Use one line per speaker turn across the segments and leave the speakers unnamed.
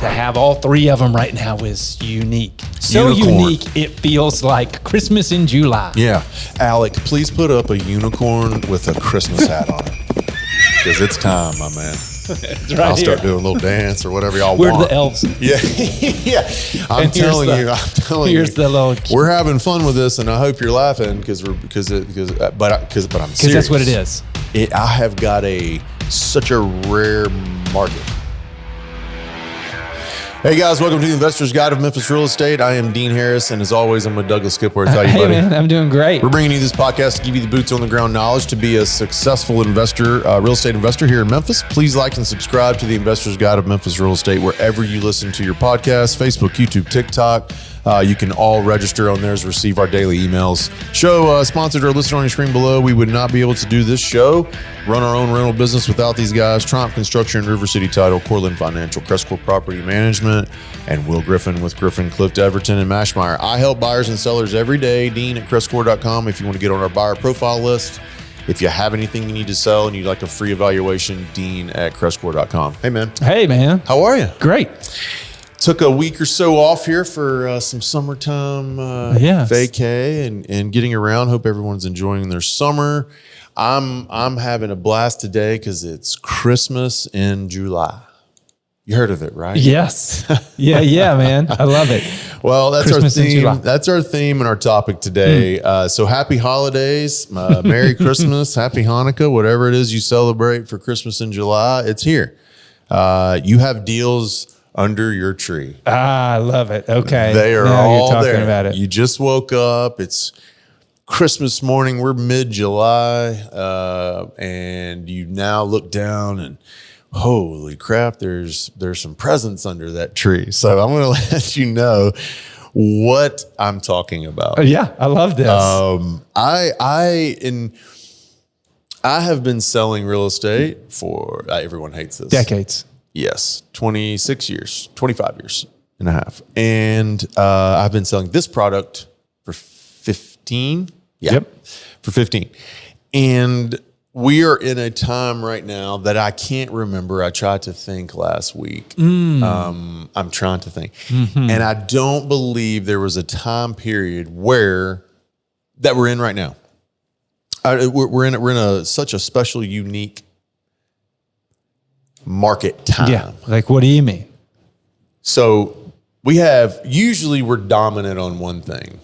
to have all three of them right now is unique. So unique, it feels like Christmas in July.
Yeah. Alec, please put up a unicorn with a Christmas hat on it. Because it's time, my man.
It's right
I'll
here.
start doing a little dance or whatever y'all
We're
want.
the elves.
Yeah. Yeah. I'm telling you.
Here's the little.
We're having fun with this, and I hope you're laughing because I'm serious.
Because that's what it is.
I have got such a rare market. Hey guys, welcome to the Investor's Guide of Memphis Real Estate. I am Dean Harris, and as always, I'm with Douglas Skipworth. How you,
Hey
buddy?
man, I'm doing great.
We're bringing you this podcast to give you the boots on the ground knowledge to be a successful investor, real estate investor here in Memphis. Please like and subscribe to the Investor's Guide of Memphis Real Estate wherever you listen to your podcast, Facebook, YouTube, TikTok. You can all register on there to receive our daily emails. Show sponsored or listed on your screen below. We would not be able to do this show, run our own rental business without these guys: Trump Construction, River City Title, Cortland Financial, CrestCore Property Management, and Will Griffin with Griffin, Clift, Everton, and Mashmeyer. I help buyers and sellers every day. Dean at CrestCore.com if you want to get on our buyer profile list. If you have anything you need to sell and you'd like a free evaluation, Dean at CrestCore.com. Hey, man.
Hey man,
How are you?
great.
Took a week or so off here for some summertime
Yes.
vacay and getting around. Hope everyone's enjoying their summer. I'm having a blast today because it's Christmas in July. You heard of it, right?
Yes. Yeah, man. I love it.
Well, that's
Christmas
our
in July.
theme. That's our theme and our topic today. So happy holidays, Merry Christmas, Happy Hanukkah, whatever it is you celebrate for Christmas in July, it's here. You have deals under your tree.
I love it. Okay.
They are
now
all
you're talking
there.
about it.
You just woke up. It's Christmas morning. We're mid-July, and you now look down and holy crap, there's some presents under that tree. So I'm going to let you know what I'm talking about.
Yeah, I love this.
I have been selling real estate for everyone hates this.
Decades.
Yes, 26 years, 25 years and a half. And I've been selling this product for 15. Yeah,
Yep.
for 15. And we are in a time right now that I can't remember. I tried to think last week. I'm trying to think. And I don't believe there was a time period that we're in right now. We're in such a special, unique market time.
Yeah. Like, what do you mean?
So usually we're dominant on one thing,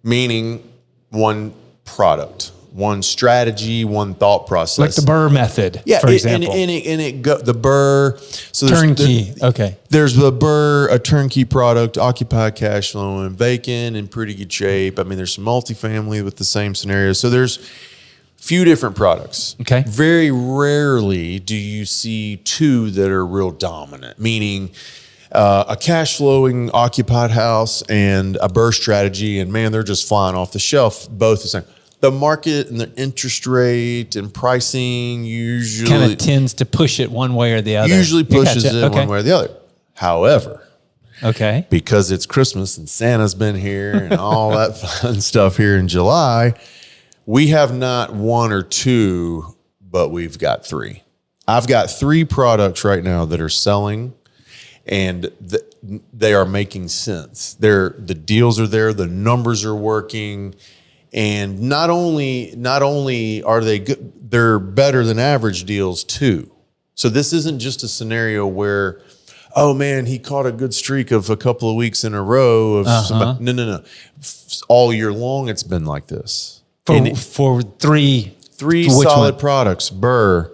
meaning one product, one strategy, one thought process.
Like the BRRR method,
yeah,
for example.
The BRRR. So
Turnkey. Okay.
There's the BRRR, a turnkey product, occupied cash flowing, vacant, in pretty good shape. I mean, there's some multifamily with the same scenario. So there's few different products.
Okay.
Very rarely do you see two that are real dominant, meaning a cash flowing occupied house and a BRRRR strategy. And man, they're just flying off the shelf, both the same. The market and the interest rate and pricing usually
Kind of tends to push it one way or the other.
usually pushes
Gotcha.
it
Okay.
one way or the other. However,
Okay.
because it's Christmas and Santa's been here and all that fun stuff here in July, we have not one or two, but we've got three. I've got three products right now that are selling, and they are making sense. The deals are there, the numbers are working, and not only are they good, they're better than average deals too. So this isn't just a scenario where, oh man, he caught a good streak of a couple of weeks in a row of somebody. No. All year long, it's been like this.
For three
Three
which
solid
one?
products: BRRRR,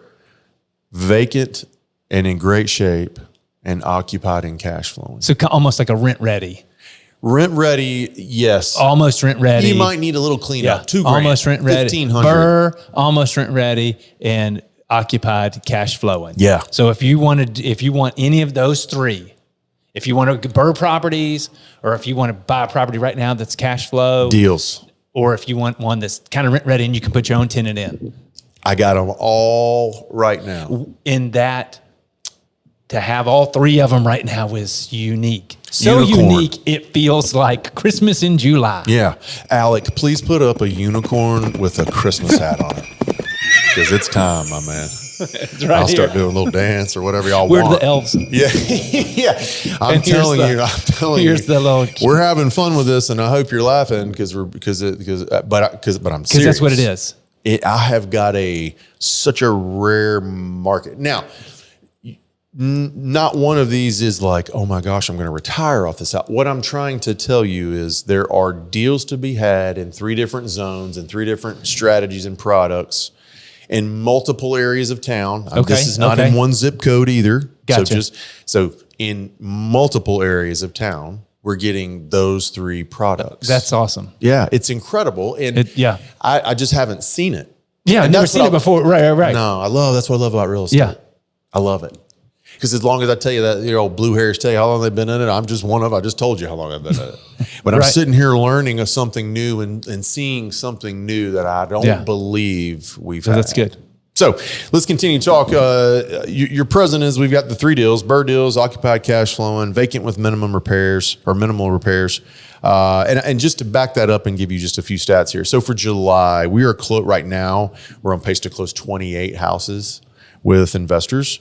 vacant and in great shape, and occupied and cash flowing.
So almost like a rent ready.
Rent ready, yes.
Almost rent ready.
You might need a little cleanup. $2,000,
Almost rent ready.
$1,500.
BRRRR, almost rent ready, and occupied cash flowing.
Yeah.
So if you want any of those three, if you want to BRRRR properties, or if you want to buy a property right now that's cash flow,
Deals.
or if you want one that's kind of rent ready and you can put your own tenant in.
I got them all right now.
In that, to have all three of them right now is unique. So
Unicorn.
unique, it feels like Christmas in July.
Yeah. Alec, please put up a unicorn with a Christmas hat on it. Because it's time, my man.
It's right
I'll start
here.
doing a little dance or whatever y'all
We're
want.
the elves.
Yeah, yeah. I'm
And here's
telling
the-
you.
Here's the little.
We're having fun with this, and I hope you're laughing because I'm serious.
Because that's what it is.
I have got such a rare market now. Not one of these is like, oh my gosh, I'm going to retire off this house. What I'm trying to tell you is there are deals to be had in 3 different zones and 3 different strategies and products in multiple areas of town. This is not in one zip code either.
Gotcha.
So in multiple areas of town, we're getting those 3 products.
That's awesome.
Yeah, it's incredible. And I just haven't seen it.
Yeah, I've never seen it before. Right.
No, that's what I love about real estate.
Yeah.
I love it. Because as long as I tell you that, old blue hairs tell you how long they've been in it, I'm just one of, I just told you how long I've been in it. But I'm sitting here learning of something new and seeing something new that I don't believe we've had.
That's good.
So let's continue to talk. Your present is we've got the 3 deals: BRRRR deals, occupied cash flowing, vacant with minimum repairs or minimal repairs. And just to back that up and give you just a few stats here. So for July, we are right now, we're on pace to close 28 houses with investors.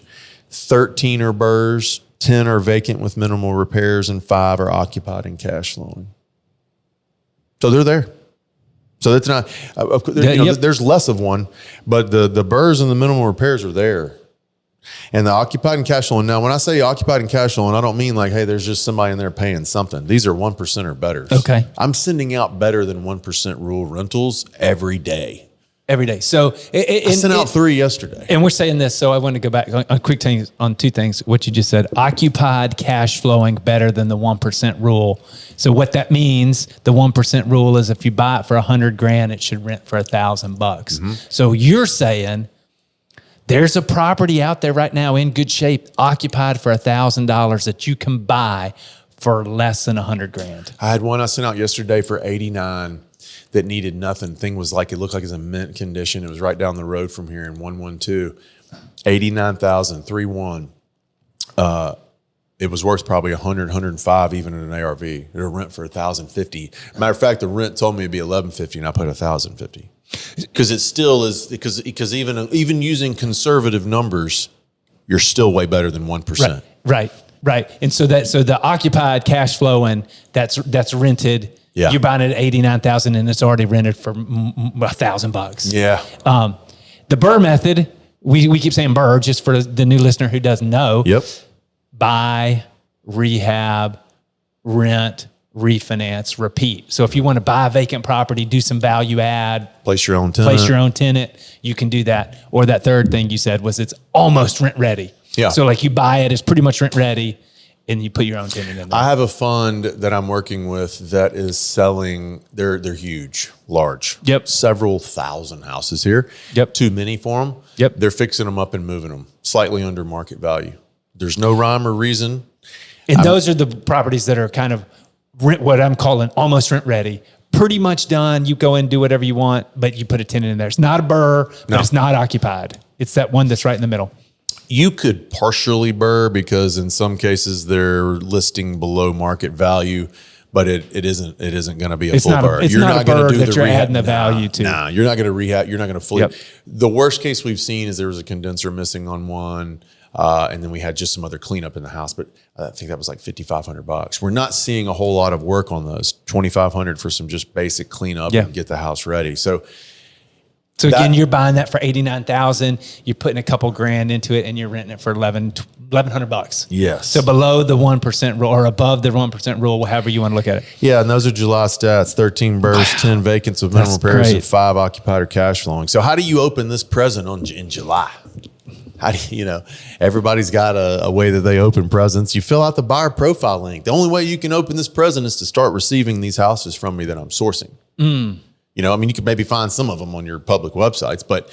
13 are BRRRRs, 10 are vacant with minimal repairs, and 5 are occupied and cash flowing. So they're there. So that's not, there's less of one, but the BRRRRs and the minimal repairs are there. And the occupied and cash flowing. Now, when I say occupied and cash flowing, I don't mean like, hey, there's just somebody in there paying something. These are 1% or better.
Okay.
I'm sending out better than 1% rule rentals every day.
Every day. So
I sent out 3 yesterday.
And we're saying this, so I want to go back on quick things on 2 things. What you just said, occupied cash flowing better than the 1% rule. So what that means, the 1% rule is if you buy it for $100,000, it should rent for $1,000 bucks. Mm-hmm. So you're saying there's a property out there right now in good shape, occupied for $1,000 that you can buy for less than $100,000.
I had one I sent out yesterday for $89,000. That needed nothing. Thing was like, it looked like it's in mint condition. It was right down the road from here in 112, 89,000, 3-1. It was worth probably 100, 105, even in an ARV. It'll rent for 1,050. Matter of fact, the rent told me it'd be 1,150, and I put 1,050 because it still is because even using conservative numbers, you're still way better than 1%.
Right. And so the occupied cash flowing that's rented.
Yeah.
You're buying it at $89,000 and it's already rented for $1,000 bucks.
Yeah.
The BRRRR method, we keep saying BRRRR just for the new listener who doesn't know.
Yep.
Buy, rehab, rent, refinance, repeat. So if you want to buy a vacant property, do some value add,
place your own tenant,
you can do that. Or that third thing you said was it's almost rent ready.
Yeah.
So like you buy it, it's pretty much rent ready. And you put your own tenant in there.
I have a fund that I'm working with that is selling. They're huge, large.
Yep.
Several thousand houses here.
Yep.
Too many for them.
Yep.
They're fixing them up and moving them slightly under market value. There's no rhyme or reason.
And those are the properties that are kind of what I'm calling almost rent ready. Pretty much done. You go in, do whatever you want, but you put a tenant in there. It's not a BRRRR, but it's not occupied. It's that one that's right in the middle.
You could partially BRRRR because in some cases they're listing below market value, but it isn't going to be a full BRRRR.
It's not a BRRRR that you're adding the value to.
Nah, you're not going to rehab. You're not going to fully. Yep. The worst case we've seen is there was a condenser missing on one, and then we had just some other cleanup in the house. But I think that was like $5,500. We're not seeing a whole lot of work on those. $2,500 for some just basic cleanup and get the house ready. So again, you're buying that for
$89,000. You're putting a couple grand into it, and you're renting it for $1,100.
Yes.
So below the 1% rule or above the 1% rule, however you want to look at it.
Yeah, and those are July stats: 13 BRRRRs, 10 vacants with minimal repairs, and 5 occupied or cash flowing. So how do you open this present in July? How do everybody's got a way that they open presents. You fill out the buyer profile link. The only way you can open this present is to start receiving these houses from me that I'm sourcing. You could maybe find some of them on your public websites, but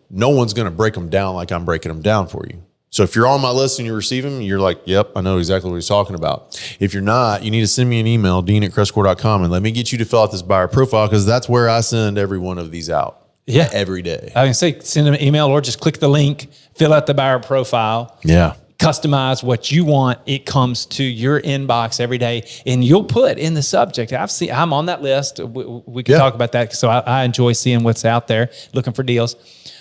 no one's going to break them down like I'm breaking them down for you. So if you're on my list and you receive them, you're like, yep, I know exactly what he's talking about. If you're not, you need to send me an email, dean@CrestCore.com, and let me get you to fill out this buyer profile because that's where I send every one of these out. Yeah. Every day.
I can say send them an email or just click the link, fill out the buyer profile.
Yeah.
customize what you want. It comes to your inbox every day, and you'll put in the subject. I'm on that list. We can talk about that. So I enjoy seeing what's out there, looking for deals.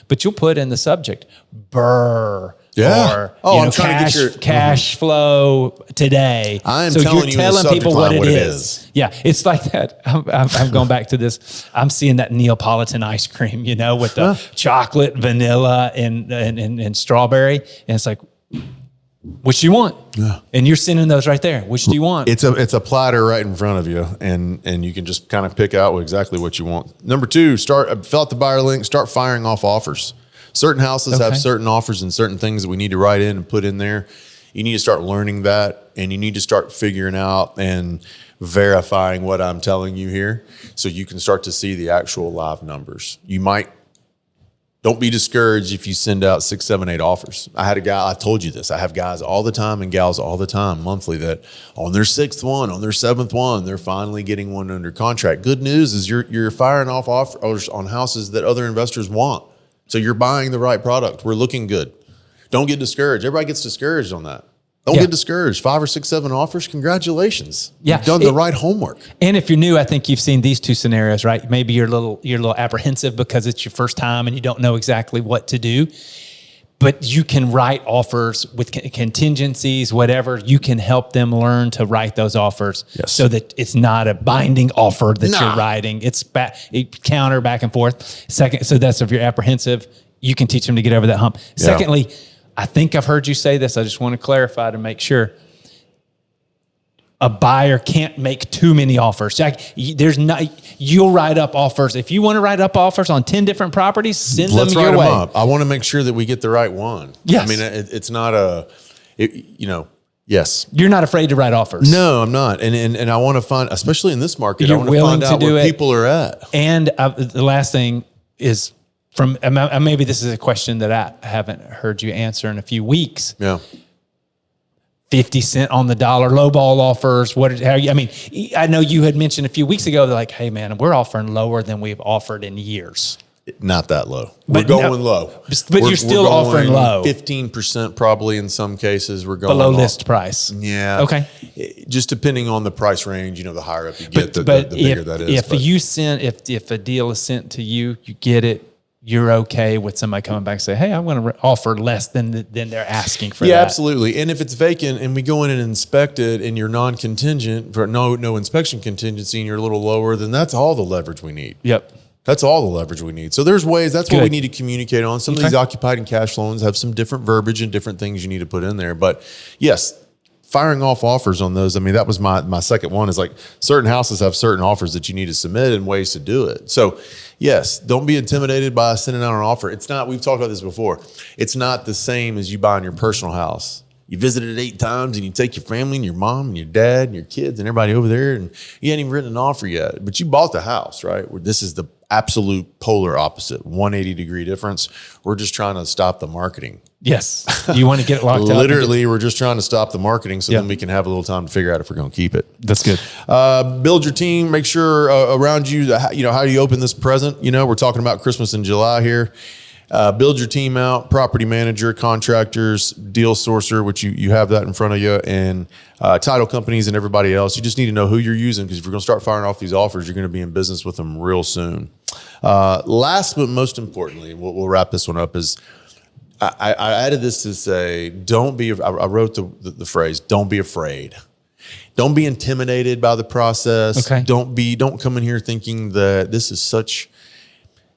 But you'll put in the subject BRRR.
Yeah.
Or
I'm trying to get your
cash flow today.
I am
so
telling
you're
you in the
telling
subject
people
line
what it is. Yeah, it's like that. I'm going back to this. I'm seeing that Neapolitan ice cream, with the chocolate, vanilla, and strawberry, and it's like, which do you want? Yeah. And you're sending those right there. Which do you want?
It's a platter right in front of you, and you can just kind of pick out exactly what you want. Number 2, fill out the buyer link, start firing off offers. Certain houses have certain offers and certain things that we need to write in and put in there. You need to start learning that, and you need to start figuring out and verifying what I'm telling you here so you can start to see the actual live numbers. Don't be discouraged if you send out 6, 7, 8 offers. I had a guy, I told you this, I have guys all the time and gals all the time monthly that on their 6th one, on their 7th one, they're finally getting one under contract. Good news is you're firing off offers on houses that other investors want. So you're buying the right product. We're looking good. Don't get discouraged. Everybody gets discouraged on that. Don't get discouraged. 5 or 6, 7 offers. Congratulations. You've done the right homework.
And if you're new, I think you've seen these 2 scenarios, right? Maybe you're a little apprehensive because it's your first time and you don't know exactly what to do. But you can write offers with contingencies, whatever. You can help them learn to write those offers so that it's not a binding offer that you're writing. It's counter back and forth. Second, so that's if you're apprehensive, you can teach them to get over that hump. Yeah. Secondly, I think I've heard you say this. I just want to clarify to make sure. A buyer can't make too many offers. You'll write up offers. If you want to write up offers on 10 different properties, send them your way. Up.
I want to make sure that we get the right one.
Yes.
I mean, it's not yes.
You're not afraid to write offers.
No, I'm not. And I want to find, especially in this market, I want to find out where people are at.
And the last thing is maybe this is a question that I haven't heard you answer in a few weeks.
Yeah.
50 cents on the dollar, lowball offers. I know you had mentioned a few weeks ago, they're like, hey man, we're offering lower than we've offered in years.
Not that low. We're going low.
But you're still offering low.
15% probably in some cases. We're going
below list price.
Yeah.
Okay.
Just depending on the price range, the higher up you get, the bigger that is.
If a deal is sent to you, you get it. You're okay with somebody coming back and say, hey, I'm going to offer less than they're asking for that.
Yeah, absolutely. And if it's vacant and we go in and inspect it and you're non-contingent, for no inspection contingency, and you're a little lower, then that's all the leverage we need.
Yep.
That's all the leverage we need. So there's ways, that's what we need to communicate on. Some of these occupied and cash flow loans have some different verbiage and different things you need to put in there. But yes, firing off offers on those. I mean, that was my second one, is like certain houses have certain offers that you need to submit and ways to do it. So yes, don't be intimidated by sending out an offer. It's not, we've talked about this before. It's not the same as you buying your personal house. You visited it 8 times and you take your family and your mom and your dad and your kids and everybody over there, and you hadn't even written an offer yet, but you bought the house, right? This is the absolute polar opposite, 180-degree difference. We're just trying to stop the marketing.
Yes. You want to get it locked up.
Literally, we're just trying to stop the marketing so then we can have a little time to figure out if we're going to keep it.
That's good.
Build your team. Make sure around you, how do you open this present? We're talking about Christmas in July here. Build your team out, property manager, contractors, deal sourcer, which you have that in front of you, and title companies and everybody else. You just need to know who you're using, because if you're going to start firing off these offers, you're going to be in business with them real soon. Last but most importantly, we'll wrap this one up, is I added this to say, I wrote the phrase, don't be afraid. Don't be intimidated by the process.
Okay.
Don't come in here thinking that this is such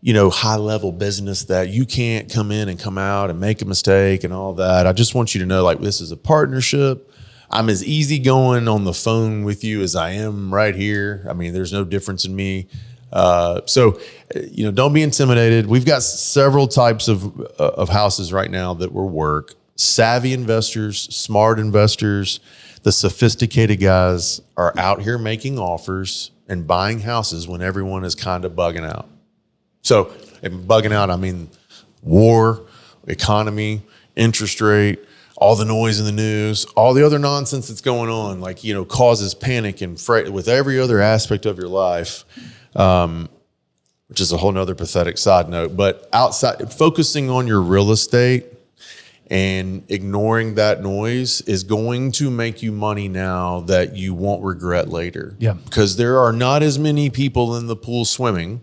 high level business that you can't come in and come out and make a mistake and all that. I just want you to know, this is a partnership. I'm as easygoing on the phone with you as I am right here. I mean, there's no difference in me. So don't be intimidated. We've got several types of houses right now that will work. Savvy investors, smart investors, the sophisticated guys are out here making offers and buying houses when everyone is kind of bugging out. So, and bugging out, I mean war, economy, interest rate, all the noise in the news, all the other nonsense that's going on, causes panic and freight with every other aspect of your life, which is a whole nother pathetic side note. But outside, focusing on your real estate And ignoring that noise is going to make you money now that you won't regret later.
Yeah.
Because there are not as many people in the pool swimming.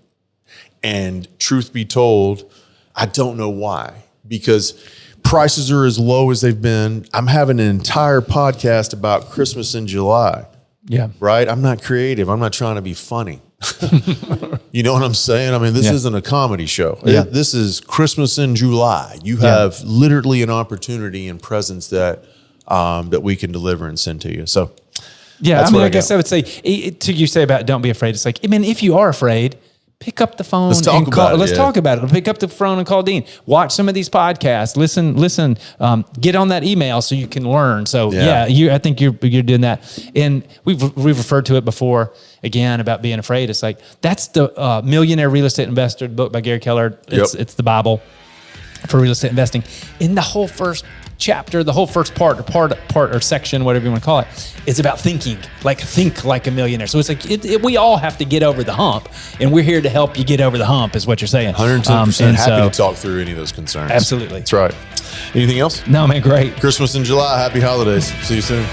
And truth be told, I don't know why. Because prices are as low as they've been. I'm having an entire podcast about Christmas in July.
Yeah.
Right? I'm not creative. I'm not trying to be funny. You know what I'm saying? I mean, this isn't a comedy show.
Yeah.
This is Christmas in July. You have literally an opportunity and presence that that we can deliver and send to you. So,
yeah, I mean, I guess I would say to you say about don't be afraid. It's like, I mean, if you are afraid, pick up the phone.
Let's talk about it.
Let's talk about it. Pick up the phone and call Dean. Watch some of these podcasts. Listen. Get on that email so you can learn. So I think you're doing that. And we've referred to it before again about being afraid. It's like that's the Millionaire Real Estate Investor book by Gary Keller. It's the Bible for real estate investing. In the whole first chapter, the whole first part or section, whatever you want to call it, is about thinking. Like, think like a millionaire. So it's like we all have to get over the hump, and we're here to help you get over the hump, is what you're saying.
110% happy to talk through any of those concerns.
Absolutely.
That's right. Anything else?
No, man, great.
Christmas in July. Happy holidays. See you soon.